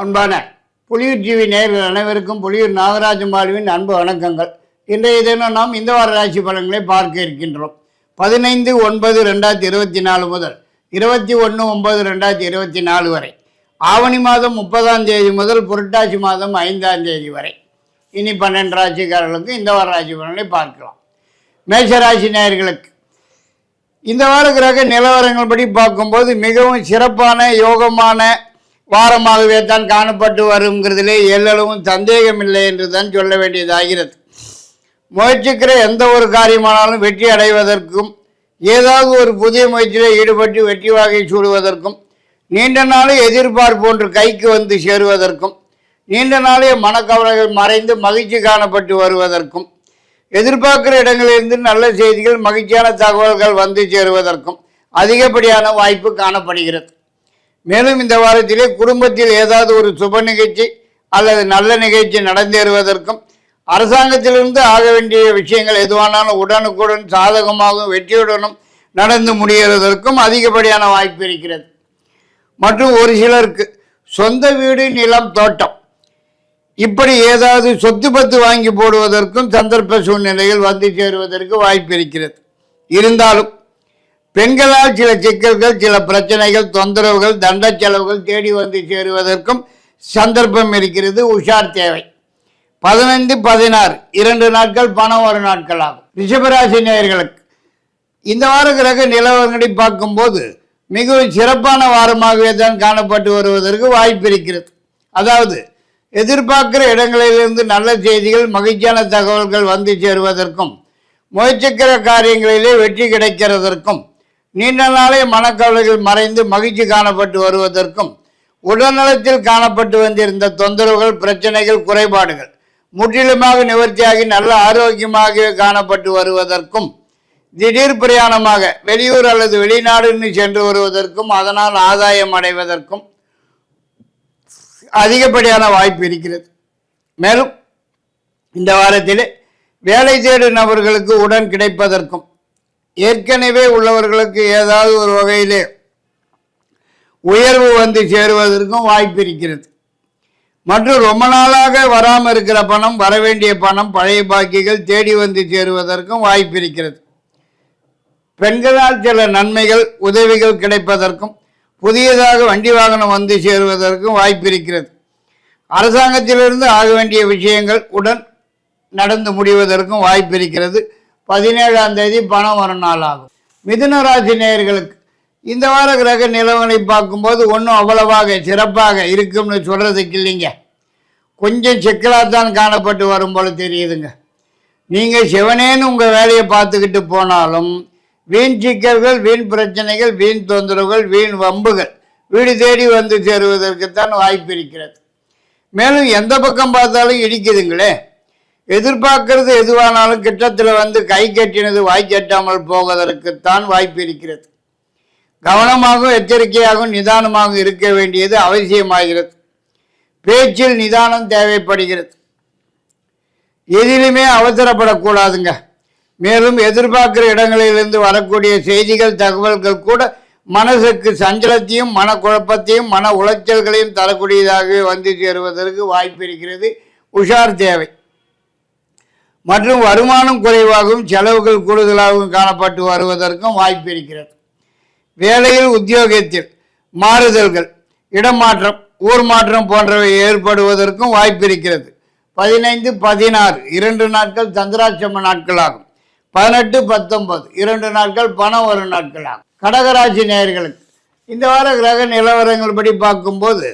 அன்பான புலியூர் டிவி நேயர்கள் அனைவருக்கும் புலியூர் நாகராஜன் பாலுவின் அன்பு வணக்கங்கள். இன்றைய தினம் நாம் இந்த வார ராசி பலன்களை பார்க்க இருக்கின்றோம். 15/9/2024 முதல் 21/9/2024 வரை, ஆவணி மாதம் 30ஆம் தேதி முதல் புரட்டாசி மாதம் 5ஆம் தேதி வரை இனி 12 ராசிக்காரர்களுக்கு இந்த வார ராசி பலன்களை பார்க்கலாம். மேஷராசி நேயர்களுக்கு இந்த வார கிரக நிலவரங்கள் படி பார்க்கும்போது மிகவும் சிறப்பான யோகமான வாரமாகவே தான் காணப்பட்டு வருங்கிறதுலே எல்லளவும் சந்தேகமில்லை என்று தான் சொல்ல வேண்டியதாகிறது. முயற்சிக்கிற எந்த ஒரு காரியமானாலும் வெற்றி அடைவதற்கும், ஏதாவது ஒரு புதிய முயற்சியில் ஈடுபட்டு வெற்றி வாகை சூடுவதற்கும், நீண்ட நாளே எதிர்பார்ப்பு ஒன்று கைக்கு வந்து சேருவதற்கும், நீண்ட நாளே மனக்கவலைகள் மறைந்து மகிழ்ச்சி காணப்பட்டு வருவதற்கும், எதிர்பார்க்கிற இடங்களிலிருந்து நல்ல செய்திகள் மகிழ்ச்சியான தகவல்கள் வந்து சேருவதற்கும் அதிகப்படியான வாய்ப்பு காணப்படுகிறது. மேலும் இந்த வாரத்திலே குடும்பத்தில் ஏதாவது ஒரு சுப நிகழ்ச்சி அல்லது நல்ல நிகழ்ச்சி நடந்தேறுவதற்கும், அரசாங்கத்திலிருந்து ஆக வேண்டிய விஷயங்கள் எதுவானாலும் உடனுக்குடன் சாதகமாகவும் வெற்றியுடனும் நடந்து முடிகிறதற்கும் அதிகப்படியான வாய்ப்பு இருக்கிறது. மற்றும் ஒரு சிலருக்கு சொந்த வீடு, நிலம், தோட்டம் இப்படி ஏதாவது சொத்து பத்து வாங்கி போடுவதற்கும் சந்தர்ப்ப சூழ்நிலைகள் வந்து சேருவதற்கு வாய்ப்பு இருக்கிறது. இருந்தாலும் பெண்களால் சில சிக்கல்கள், சில பிரச்சனைகள், தொந்தரவுகள், தண்ட செலவுகள் தேடி வந்து சேருவதற்கும் சந்தர்ப்பம் இருக்கிறது. உஷார் தேவை. 15/16 2 நாட்கள் பணம் ஒரு நாட்கள் ஆகும். ரிஷபராசி நேயர்களுக்கு இந்த வார கிரக நிலவரங்களை பார்க்கும்போது மிகவும் சிறப்பான வாரமாகவே தான் காணப்பட்டு வருவதற்கு வாய்ப்பு இருக்கிறது. அதாவது எதிர்பார்க்கிற இடங்களிலிருந்து நல்ல செய்திகள், மகிழ்ச்சியான தகவல்கள் வந்து சேருவதற்கும், முயற்சிக்கிற காரியங்களிலே வெற்றி கிடைக்கிறதற்கும், நீண்ட நாளே மனக்கவலைகள் மறைந்து மகிழ்ச்சி காணப்பட்டு வருவதற்கும், உடல்நலத்தில் காணப்பட்டு வந்திருந்த தொந்தரவுகள், பிரச்சனைகள், குறைபாடுகள் முற்றிலுமாக நிவர்த்தியாகி நல்ல ஆரோக்கியமாக காணப்பட்டு வருவதற்கும், திடீர் பிரயாணமாக வெளியூர் அல்லது வெளிநாடுன்னு சென்று வருவதற்கும், அதனால் ஆதாயம் அடைவதற்கும் அதிகப்படியான வாய்ப்பு இருக்கிறது. மேலும் இந்த வாரத்தில் வேலை தேடும் நபர்களுக்கு உடன் கிடைப்பதற்கும், ஏற்கனவே உள்ளவர்களுக்கு ஏதாவது ஒரு வகையிலே உயர்வு வந்து சேருவதற்கும் வாய்ப்பு இருக்கிறது. மற்றும் ரொம்ப நாளாக வராமல் இருக்கிற பணம், வரவேண்டிய பணம், பழைய பாக்கிகள் தேடி வந்து சேருவதற்கும் வாய்ப்பு இருக்கிறது. பெண்களால் சில நன்மைகள், உதவிகள் கிடைப்பதற்கும், புதியதாக வண்டி வாகனம் வந்து சேருவதற்கும் வாய்ப்பு இருக்கிறது. அரசாங்கத்திலிருந்து ஆக வேண்டிய விஷயங்கள் உடன் நடந்து முடிவதற்கும் வாய்ப்பு இருக்கிறது. 17ஆம் தேதி பணம் வரும் நாள் ஆகும். மிதுன ராசி நேயர்களுக்கு இந்த வார கிரக நிலவனை பார்க்கும்போது ஒன்றும் அவ்வளவாக சிறப்பாக இருக்கும்னு சொல்கிறதுக்கு இல்லைங்க. கொஞ்சம் சிக்கலாகத்தான் காணப்பட்டு வரும் போல தெரியுதுங்க. நீங்கள் சிவனேன்னு உங்கள் வேலையை பார்த்துக்கிட்டு போனாலும் வீண் சிக்கல்கள், வீண் பிரச்சனைகள், வீண் தொந்தரவுகள், வீண் வம்புகள் வீடு தேடி வந்து சேருவதற்குத்தான் வாய்ப்பு இருக்கிறது. மேலும் எந்த பக்கம் பார்த்தாலும் இடிக்குதுங்களே. எதிர்பார்க்கறது எதுவானாலும் கிட்டத்தில் வந்து கை கட்டினது வாய் கட்டாமல் போவதற்குத்தான் வாய்ப்பு இருக்கிறது. கவனமாகவும் எச்சரிக்கையாகவும் நிதானமாகவும் இருக்க வேண்டியது அவசியமாகிறது. பேச்சில் நிதானம் தேவைப்படுகிறது. எதிலுமே அவசரப்படக்கூடாதுங்க. மேலும் எதிர்பார்க்கிற இடங்களிலிருந்து வரக்கூடிய செய்திகள், தகவல்கள் கூட மனசுக்கு சஞ்சலத்தையும், மனக்குழப்பத்தையும், மன உளைச்சல்களையும் தரக்கூடியதாக வந்து சேருவதற்கு வாய்ப்பு இருக்கிறது. உஷார் தேவை. மற்றும் வருமானம் குறைவாகவும் செலவுகள் கூடுதலாகவும் காணப்பட்டு வருவதற்கும் வாய்ப்பு இருக்கிறது. வேலையில், உத்தியோகத்தில் மாறுதல்கள், இடமாற்றம், ஊர் மாற்றம் போன்றவை ஏற்படுவதற்கும் வாய்ப்பு இருக்கிறது. 15/16 2 நாட்கள் சந்திராட்சம நாட்கள் ஆகும். 18/19 2 நாட்கள் பணம் ஒரு நாட்கள் ஆகும். கடகராசி நேயர்களுக்கு இந்த வார கிரக நிலவரங்கள் படி பார்க்கும்போது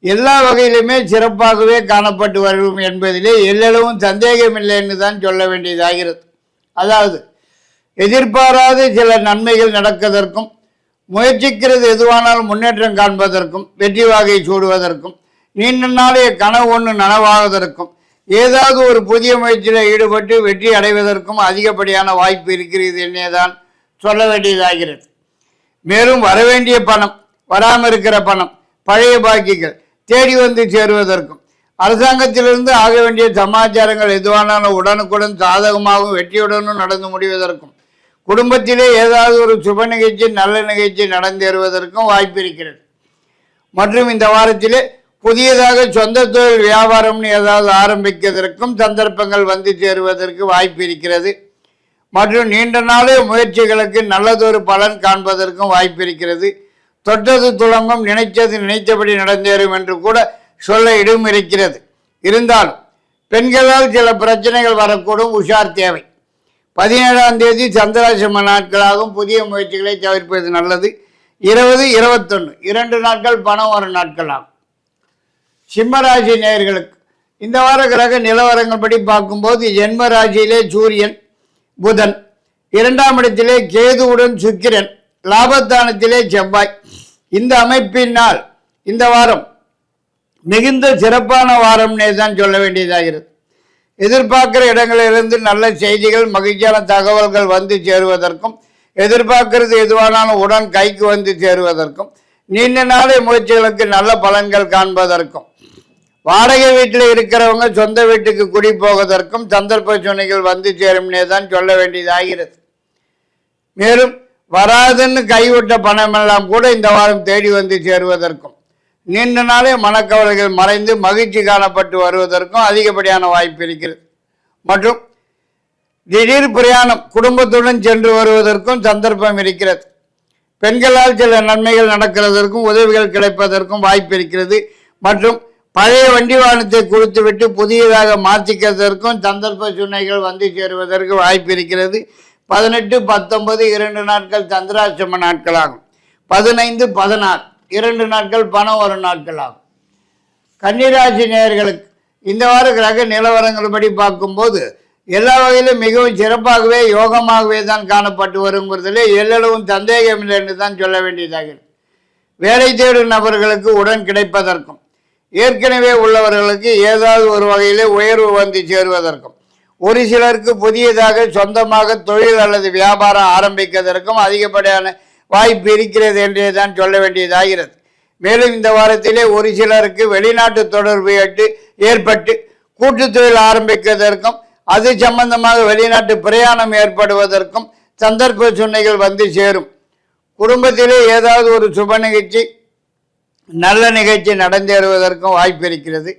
எல்லா வகையிலுமே சிறப்பாகவே காணப்பட்டு வரும் என்பதிலே எல்லளவும் சந்தேகமில்லை என்று தான் சொல்ல வேண்டியதாகிறது. அதாவது எதிர்பாராத சில நன்மைகள் நடப்பதற்கும், முயற்சிக்கிறது எதுவானாலும் முன்னேற்றம் காண்பதற்கும், வெற்றி வாகை சூடுவதற்கும், நீண்ட நாளைய கனவு ஒன்று நனவாவதற்கும், ஏதாவது ஒரு புதிய முயற்சியில் ஈடுபட்டு வெற்றி அடைவதற்கும் அதிகப்படியான வாய்ப்பு இருக்கிறது என்னதான் சொல்ல வேண்டியதாகிறது. மேலும் வரவேண்டிய பணம், வராமல் இருக்கிற பணம், பழைய பாக்கிகள் தேடி வந்து சேருவதற்கும், அரசாங்கத்திலிருந்து ஆக வேண்டிய சமாச்சாரங்கள் எதுவானாலும் உடனுக்குடன் சாதகமாகவும் வெற்றியுடனும் நடந்து முடிவதற்கும், குடும்பத்திலே ஏதாவது ஒரு சுப நிகழ்ச்சி, நல்ல நிகழ்ச்சி நடந்தேறுவதற்கும் வாய்ப்பு இருக்கிறது. மற்றும் இந்த வாரத்திலே புதியதாக சொந்த தொழில் வியாபாரம்னு ஏதாவது ஆரம்பிக்கிறதற்கும் சந்தர்ப்பங்கள் வந்து சேருவதற்கு வாய்ப்பு இருக்கிறது. மற்றும் நீண்ட நாளே முயற்சிகளுக்கு நல்லதொரு பலன் காண்பதற்கும் வாய்ப்பு இருக்கிறது. தொட்டது துளங்கும், நினைத்தது நினைத்தபடி நடந்தேறும் என்று கூட சொல்ல இடம் இருக்கிறது. இருந்தாலும் பெண்களால் சில பிரச்சனைகள் வரக்கூடும், உஷார் தேவை. 17ஆம் தேதி சந்திராசிரம நாட்களாகும். புதிய முயற்சிகளை தவிர்ப்பது நல்லது. 20, 21 2 நாட்கள் பணம் வரும் நாட்கள் ஆகும். சிம்மராசி நேயர்களுக்கு இந்த வார கிரக நிலவரங்கள் படி பார்க்கும்போது ஜென்ம ராசியிலே சூரியன், புதன், 2ஆம் இடத்திலே கேதுவுடன் சுக்கிரன், லாபஸ்தானத்திலே செவ்வாய். இந்த அமைப்பினால் இந்த வாரம் மிகுந்த சிறப்பான வாரம்னே தான் சொல்ல வேண்டியதாகிறது. எதிர்பார்க்கிற இடங்களிலிருந்து நல்ல செய்திகள், மகிழ்ச்சியான தகவல்கள் வந்து சேருவதற்கும், எதிர்பார்க்கிறது எதுவானாலும் உடன் கைக்கு வந்து சேருவதற்கும், நீண்ட நாளை முயற்சிகளுக்கு நல்ல பலன்கள் காண்பதற்கும், வாடகை வீட்டில் இருக்கிறவங்க சொந்த வீட்டுக்கு குடி போவதற்கும் சந்தர்ப்ப சூழ்நிலைகள் வந்து சேரும்னே தான் சொல்ல வேண்டியதாகிறது. மேலும் வராதுன்னு கைவிட்ட பணமெல்லாம் கூட இந்த வாரம் தேடி வந்து சேருவதற்கும், நீண்ட நாளே மனக்கவலைகள் மறைந்து மகிழ்ச்சி காணப்பட்டு வருவதற்கும் அதிகப்படியான வாய்ப்பு இருக்கிறது. மற்றும் திடீர் பிரயாணம் குடும்பத்துடன் சென்று வருவதற்கும் சந்தர்ப்பம் இருக்கிறது. பெண்களால் சில நன்மைகள் நடக்கிறதற்கும் உதவிகள் கிடைப்பதற்கும் வாய்ப்பு இருக்கிறது. மற்றும் பழைய வண்டி வாகனத்தை கொடுத்துவிட்டு புதியதாக மாற்றிக்கிறதற்கும் சந்தர்ப்ப சூழ்நிலைகள் வந்து சேருவதற்கு வாய்ப்பு இருக்கிறது. 18, 19 2 நாட்கள் சந்திராசிரம நாட்களாகும். 15, 16 2 நாட்கள் பணம் வரும் நாட்களாகும். கன்னிராசி நேயர்களுக்கு இந்த வார கிரக நிலவரங்கள் படி பார்க்கும்போது எல்லா வகையிலும் மிகவும் சிறப்பாகவே யோகமாகவே தான் காணப்பட்டு வருங்கிறதுல எல்லளவும் சந்தேகமில்லை என்று தான் சொல்ல வேண்டியதாகிறது. வேலை தேடும் நபர்களுக்கு உடன் கிடைப்பதற்கும், ஏற்கனவே உள்ளவர்களுக்கு ஏதாவது ஒரு வகையிலே உயர்வு வந்து சேருவதற்கும், ஒரு சிலருக்கு புதியதாக சொந்தமாக தொழில் அல்லது வியாபாரம் ஆரம்பிப்பதற்கும் அதிகப்படியான வாய்ப்பு இருக்கிறது என்றே தான் சொல்ல வேண்டியதாகிறது. மேலும் இந்த வாரத்திலே ஒரு சிலருக்கு வெளிநாட்டு தொடர்பு ஏற்பட்டு கூட்டு தொழில் ஆரம்பிப்பதற்கும், அது சம்பந்தமாக வெளிநாட்டு பிரயாணம் ஏற்படுவதற்கும் சந்தர்ப்ப சூழ்நிலைகள் வந்து சேரும். குடும்பத்திலே ஏதாவது ஒரு சுப நிகழ்ச்சி, நல்ல நிகழ்ச்சி நடந்தேறுவதற்கும் வாய்ப்பு இருக்கிறது.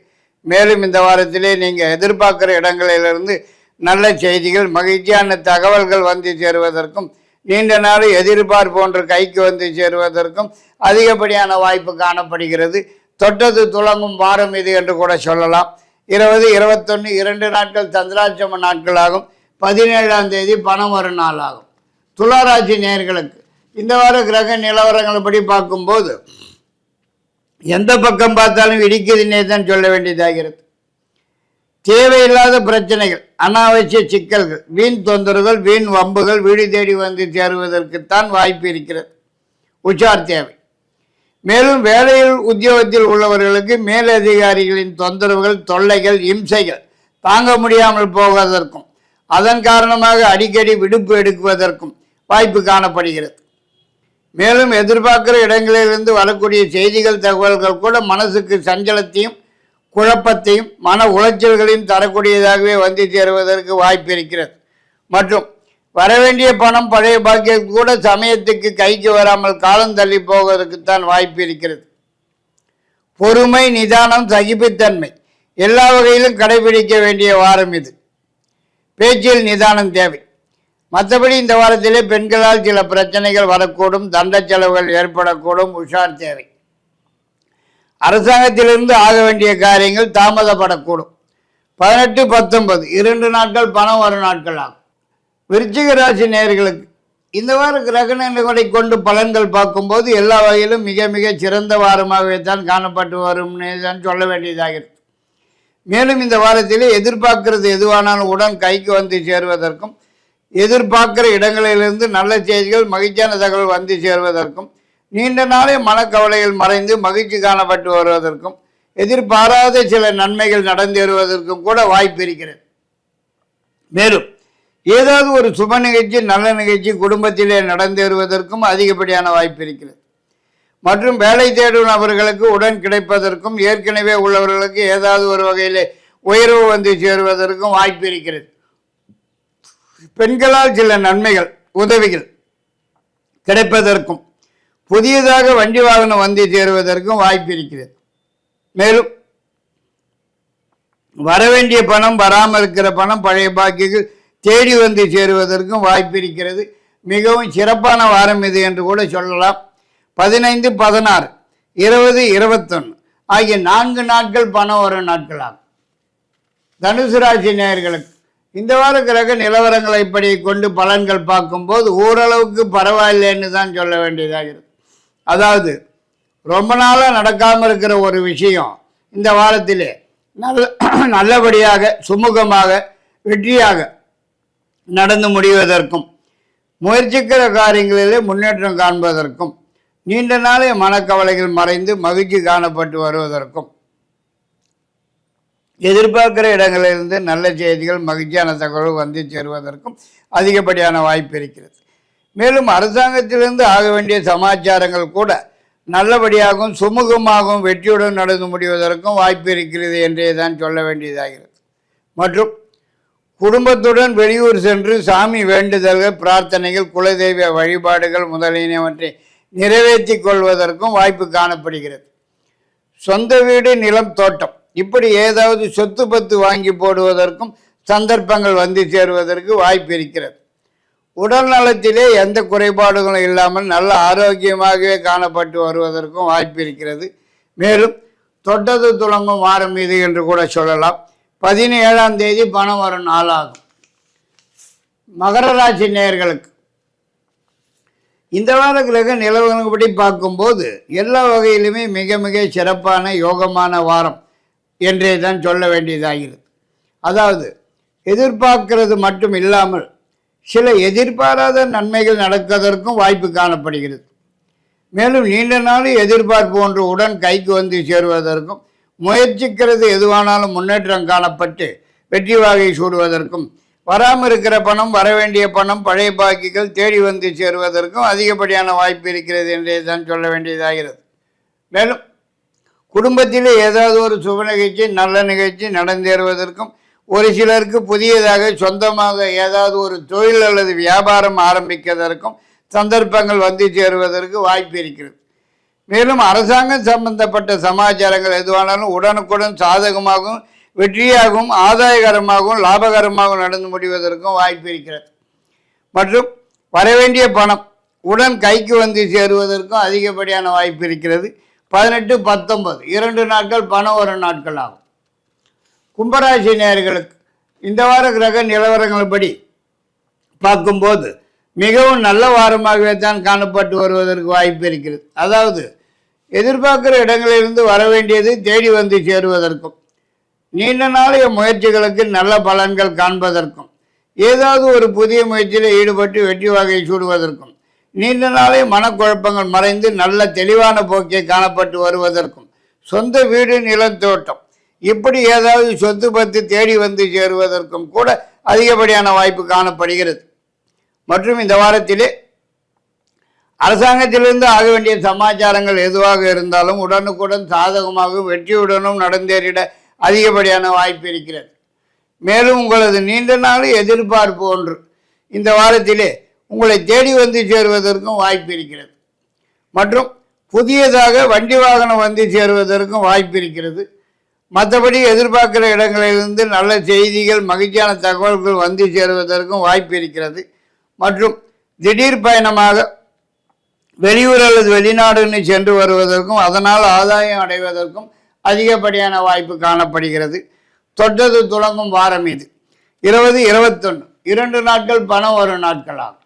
மேலும் இந்த வாரத்திலே நீங்கள் எதிர்பார்க்கிற இடங்களிலிருந்து நல்ல செய்திகள், மகிழ்ச்சியான தகவல்கள் வந்து சேருவதற்கும், நீண்ட நாள் எதிர்பார்ப்பு போன்ற கைக்கு வந்து சேருவதற்கும் அதிகப்படியான வாய்ப்பு காணப்படுகிறது. தொட்டது துளங்கும் வாரம் இது என்று கூட சொல்லலாம். 20, 21 2 நாட்கள் சந்திராசிரம நாட்களாகும். 17ஆம் தேதி பணம் வரும் நாளாகும். துளாராசி நேயர்களுக்கு இந்த வார கிரக நிலவரங்கள் படி பார்க்கும்போது எந்த பக்கம் பார்த்தாலும் இடிக்குதுன்னே தான் சொல்ல வேண்டியதாகிறது. தேவையில்லாத பிரச்சனைகள், அனாவசிய சிக்கல்கள், வீண் தொந்தரவுகள், வீண் வம்புகள் வீடு தேடி வந்து சேருவதற்குத்தான் வாய்ப்பு இருக்கிறது. உஷார் தேவை. மேலும் வேலையில் உத்தியோகத்தில் உள்ளவர்களுக்கு மேலதிகாரிகளின் தொந்தரவுகள், தொல்லைகள், இம்சைகள் தாங்க முடியாமல் போவதற்கும், அதன் காரணமாக அடிக்கடி விடுப்பு எடுக்குவதற்கும் வாய்ப்பு காணப்படுகிறது. மேலும் எதிர்பார்க்கிற இடங்களிலிருந்து வரக்கூடிய செய்திகள், தகவல்கள் கூட மனசுக்கு சஞ்சலத்தையும் குழப்பத்தையும் மன உளைச்சல்களையும் தரக்கூடியதாகவே வந்து சேருவதற்கு வாய்ப்பு இருக்கிறது. மற்றும் வரவேண்டிய பணம், பழைய பாக்கியம் கூட சமயத்துக்கு கைக்கு வராமல் காலம் தள்ளி போவதற்குத்தான் வாய்ப்பு இருக்கிறது. பொறுமை, நிதானம், சகிப்புத்தன்மை எல்லா வகையிலும் கடைபிடிக்க வேண்டிய வாரம் இது. பேச்சில் நிதானம் தேவை. மற்றபடி இந்த வாரத்திலே பெண்களால் சில பிரச்சனைகள் வரக்கூடும், தண்ட செலவுகள் ஏற்படக்கூடும், உஷார் தேவை. அரசாங்கத்திலிருந்து ஆக வேண்டிய காரியங்கள் தாமதப்படக்கூடும். 18, 19 2 நாட்கள் பணம் வரும் நாட்கள் ஆகும். விருச்சிக ராசி நேயர்களுக்கு இந்த வார கிரக நிலைகளை கொண்டு பலன்கள் பார்க்கும்போது எல்லா வகையிலும் மிக மிக சிறந்த வாரமாகவே தான் காணப்பட்டு வரும்னு தான் சொல்ல வேண்டியதாகிறது. மேலும் இந்த வாரத்திலே எதிர்பார்க்கிறது எதுவானாலும் உடன் கைக்கு வந்து சேருவதற்கும், எதிர்பார்க்கிற இடங்களிலிருந்து நல்ல செய்திகள், மகிழ்ச்சியான தகவல் வந்து சேருவதற்கும், நீண்ட நாளே மனக்கவலைகள் மறைந்து மகிழ்ச்சி காணப்பட்டு வருவதற்கும், எதிர்பாராத சில நன்மைகள் நடந்தேறுவதற்கும் கூட வாய்ப்பு இருக்கிறது. மேலும் ஏதாவது ஒரு சுப நிகழ்ச்சி, நல்ல நிகழ்ச்சி குடும்பத்திலே நடந்தேறுவதற்கும் அதிகப்படியான வாய்ப்பு இருக்கிறது. மற்றும் வேலை தேடும் நபர்களுக்கு உடன் கிடைப்பதற்கும், ஏற்கனவே உள்ளவர்களுக்கு ஏதாவது ஒரு வகையிலே உயர்வு வந்து சேருவதற்கும் வாய்ப்பு இருக்கிறது. பெண்களால் சில நன்மைகள், உதவிகள் கிடைப்பதற்கும், புதியதாக வண்டி வாகனம் வந்து சேருவதற்கும் வாய்ப்பு இருக்கிறது. மேலும் வரவேண்டிய பணம், வராமல் இருக்கிற பணம், பழைய பாக்கிகள் தேடி வந்து சேருவதற்கும் வாய்ப்பு இருக்கிறது. மிகவும் சிறப்பான வாரம் இது என்று கூட சொல்லலாம். 15, 16, 20, 21 ஆகிய 4 நாட்கள் பணம் வரும் நாட்களாகும். தனுசு ராசி நேயர்களுக்கு இந்த வார கிரக நிலவரங்களை இப்படி கொண்டு பலன்கள் பார்க்கும்போது ஓரளவுக்கு பரவாயில்லைன்னு தான் சொல்ல வேண்டியதாகிறது. அதாவது ரொம்ப நாளாக நடக்காமல் இருக்கிற ஒரு விஷயம் இந்த வாரத்திலே நல்லபடியாக சுமூகமாக வெற்றியாக நடந்து முடிவதற்கும், முயற்சிக்கிற காரியங்களிலே முன்னேற்றம் காண்பதற்கும், நீண்ட நாளே மனக்கவலைகள் மறைந்து மகிழ்ச்சி காணப்பட்டு வருவதற்கும், எதிர்பார்க்கிற இடங்களிலிருந்து நல்ல செய்திகள், மகிழ்ச்சியான தகவல் வந்து சேருவதற்கும் அதிகப்படியான வாய்ப்பு இருக்கிறது. மேலும் அரசாங்கத்திலிருந்து ஆக வேண்டிய சமாச்சாரங்கள் கூட நல்லபடியாகவும் சுமூகமாகவும் வெற்றியுடன் நடந்து முடிவதற்கும் வாய்ப்பு இருக்கிறது என்றே தான் சொல்ல வேண்டியதாகிறது. மற்றும் குடும்பத்துடன் வெளியூர் சென்று சாமி வேண்டுதல்கள், பிரார்த்தனைகள், குலதெய்வ வழிபாடுகள் முதலியவற்றை நிறைவேற்றி கொள்வதற்கும் வாய்ப்பு காணப்படுகிறது. சொந்த வீடு, நிலம், தோட்டம் இப்படி ஏதாவது சொத்து பத்து வாங்கி போடுவதற்கும் சந்தர்ப்பங்கள் வந்து சேருவதற்கு வாய்ப்பு இருக்கிறது. உடல் நலத்திலே எந்த குறைபாடுகளும் இல்லாமல் நல்ல ஆரோக்கியமாகவே காணப்பட்டு வருவதற்கும் வாய்ப்பு இருக்கிறது. மேலும் தொட்டது துளங்கும் வாரம் இது என்று கூட சொல்லலாம். 17ஆம் தேதி பணம் வரும் நாளாகும். மகர ராசி நேயர்களுக்கு இந்த வார கிரக நிலவரப்படி பார்க்கும்போது எல்லா வகையிலுமே மிக மிக சிறப்பான யோகமான வாரம் என்றே தான் சொல்ல வேண்டியதாகிறது. அதாவது எதிர்பார்க்கிறது மட்டும் இல்லாமல் சில எதிர்பாராத நன்மைகள் நடப்பதற்கும் வாய்ப்பு காணப்படுகிறது. மேலும் நீண்ட நாள் எதிர்பார்ப்பு ஒன்று உடன் கைக்கு வந்து சேருவதற்கும், முயற்சிக்கிறது எதுவானாலும் முன்னேற்றம் காணப்பட்டு வெற்றி வாகை சூடுவதற்கும், வராமல் இருக்கிற பணம், வரவேண்டிய பணம், பழைய பாக்கிகள் தேடி வந்து சேருவதற்கும் அதிகப்படியான வாய்ப்பு இருக்கிறது என்றே தான் சொல்ல வேண்டியதாகிறது. மேலும் குடும்பத்திலே ஏதாவது ஒரு சுப நிகழ்ச்சி, நல்ல நிகழ்ச்சி நடந்தேறுவதற்கும், ஒரு சிலருக்கு புதியதாக சொந்தமாக ஏதாவது ஒரு தொழில் அல்லது வியாபாரம் ஆரம்பிப்பதற்கும் சந்தர்ப்பங்கள் வந்து சேருவதற்கு வாய்ப்பு இருக்கிறது. மேலும் அரசாங்கம் சம்பந்தப்பட்ட சமாச்சாரங்கள் எதுவானாலும் உடனுக்குடன் சாதகமாகவும் வெற்றியாகவும் ஆதாயகரமாகவும் லாபகரமாகவும் நடந்து முடிவதற்கும் வாய்ப்பு இருக்கிறது. மற்றும் வரவேண்டிய பணம் உடன் கைக்கு வந்து சேருவதற்கும் அதிகப்படியான வாய்ப்பு இருக்கிறது. 18, 19 2 நாட்கள் பணம் வரும் நாட்கள் ஆகும். கும்பராசி நேயர்களுக்கு இந்த வார கிரக நிலவரங்கள்படி பார்க்கும்போது மிகவும் நல்ல வாரமாகவே தான் காணப்பட்டு வருவதற்கு வாய்ப்பு இருக்கிறது. அதாவது எதிர்பார்க்கிற இடங்களிலிருந்து வர வேண்டியது தேடி வந்து சேருவதற்கும், நீண்ட நாளைய முயற்சிகளுக்கு நல்ல பலன்கள் காண்பதற்கும், ஏதாவது ஒரு புதிய முயற்சியில் ஈடுபட்டு வெற்றி வகை சூடுவதற்கும், நீண்ட நாளே மனக்குழப்பங்கள் மறைந்து நல்ல தெளிவான போக்கை காணப்பட்டு வருவதற்கும், சொந்த வீடு, நிலம், தோட்டம் இப்படி ஏதாவது சொத்து பத்து தேடி வந்து சேருவதற்கும் கூட அதிகப்படியான வாய்ப்பு காணப்படுகிறது. மற்றும் இந்த வாரத்திலே அரசாங்கத்திலிருந்து ஆக வேண்டிய சமாச்சாரங்கள் எதுவாக இருந்தாலும் உடனுக்குடன் சாதகமாகவும் வெற்றியுடனும் நடந்தேறிட அதிகப்படியான வாய்ப்பு இருக்கிறது. மேலும் உங்களது நீண்ட நாள் எதிர்பார்ப்பு ஒன்று இந்த வாரத்திலே உங்களை தேடி வந்து சேருவதற்கும் வாய்ப்பு இருக்கிறது. மற்றும் புதியதாக வண்டி வாகனம் வந்து சேருவதற்கும் வாய்ப்பு இருக்கிறது. மற்றபடி எதிர்பார்க்கிற இடங்களிலிருந்து நல்ல செய்திகள், மகிழ்ச்சியான தகவல்கள் வந்து சேருவதற்கும் வாய்ப்பு இருக்கிறது. மற்றும் திடீர் பயணமாக வெளியூர் அல்லது வெளிநாடுன்னு சென்று வருவதற்கும் அதனால் ஆதாயம் அடைவதற்கும் அதிகப்படியான வாய்ப்பு காணப்படுகிறது. தொட்டது துளங்கும் வாரம் இது 20, 21 2 நாட்கள் பணம் வரும் நாட்களாகும்.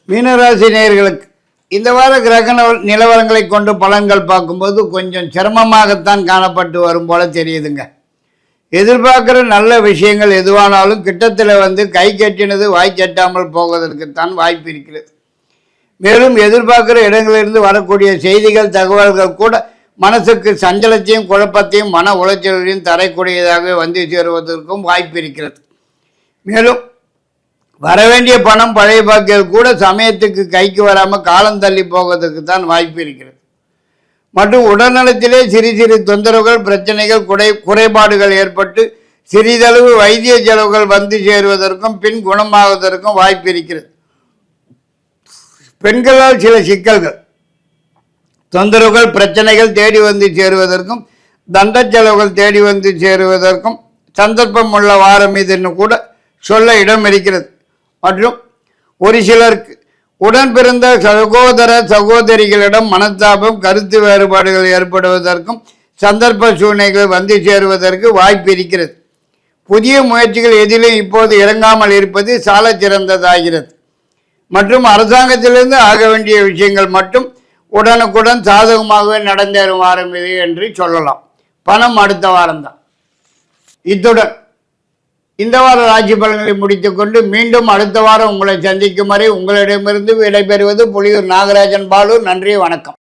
மீனராசி நேயர்களுக்கு இந்த வார கிரக நிலவரங்களை கொண்டு பலன்கள் பார்க்கும்போது கொஞ்சம் சிரமமாகத்தான் காணப்பட்டு வரும் போல தெரியுதுங்க. எதிர்பார்க்குற நல்ல விஷயங்கள் எதுவானாலும் கிட்டத்தில் வந்து கை கட்டினது வாய் கட்டாமல் போவதற்குத்தான் வாய்ப்பு இருக்கிறது. மேலும் எதிர்பார்க்கிற இடங்களிலிருந்து வரக்கூடிய செய்திகள், தகவல்கள் கூட மனசுக்கு சஞ்சலத்தையும் குழப்பத்தையும் மன உளைச்சலையும் தரக்கூடியதாக வந்து சேருவதற்கும் வாய்ப்பு இருக்கிறது. மேலும் வரவேண்டிய பணம், பழைய பாக்கிகள் கூட சமயத்துக்கு கைக்கு வராமல் காலம் தள்ளி போவதற்கு தான் வாய்ப்பு இருக்கிறது. மற்றும் உடல்நலத்திலே சிறு சிறு தொந்தரவுகள், பிரச்சனைகள், குறைபாடுகள் ஏற்பட்டு சிறிதளவு வைத்திய செலவுகள் வந்து சேருவதற்கும் பின் குணமாவதற்கும் வாய்ப்பு இருக்கிறது. பெண்களால் சில சிக்கல்கள், தொந்தரவுகள், பிரச்சனைகள் தேடி வந்து சேருவதற்கும் தண்ட செலவுகள் தேடி வந்து சேருவதற்கும் சந்தர்ப்பம் உள்ள வாரம் இதுன்னு கூட சொல்ல இடம் இருக்கிறது. மற்றும் ஒரு சிலருக்கு உடன் பிறந்த சகோதர சகோதரிகளிடம் மனத்தாபம் கருத்து வேறுபாடுகள் ஏற்படுவதற்கும் சந்தர்ப்ப சூழ்நிலைகள் வந்து சேருவதற்கு வாய்ப்பு இருக்கிறது. புதிய முயற்சிகள் எதிலும் இப்போது இறங்காமல் இருப்பது சால சிறந்ததாகிறது. மற்றும் அரசாங்கத்திலிருந்து ஆக வேண்டிய விஷயங்கள் மட்டும் உடனுக்குடன் சாதகமாகவே நடந்தேறும் வாரம் இது என்று சொல்லலாம். பணம் அடுத்த வாரம்தான். இத்துடன் இந்த வார ராசி பலன்களை முடித்துக்கொண்டு மீண்டும் அடுத்த வாரம் உங்களை சந்திக்கும் வரை உங்களிடமிருந்து விடைபெறுவது புலியூர் நாகராஜன் பாலு. நன்றி, வணக்கம்.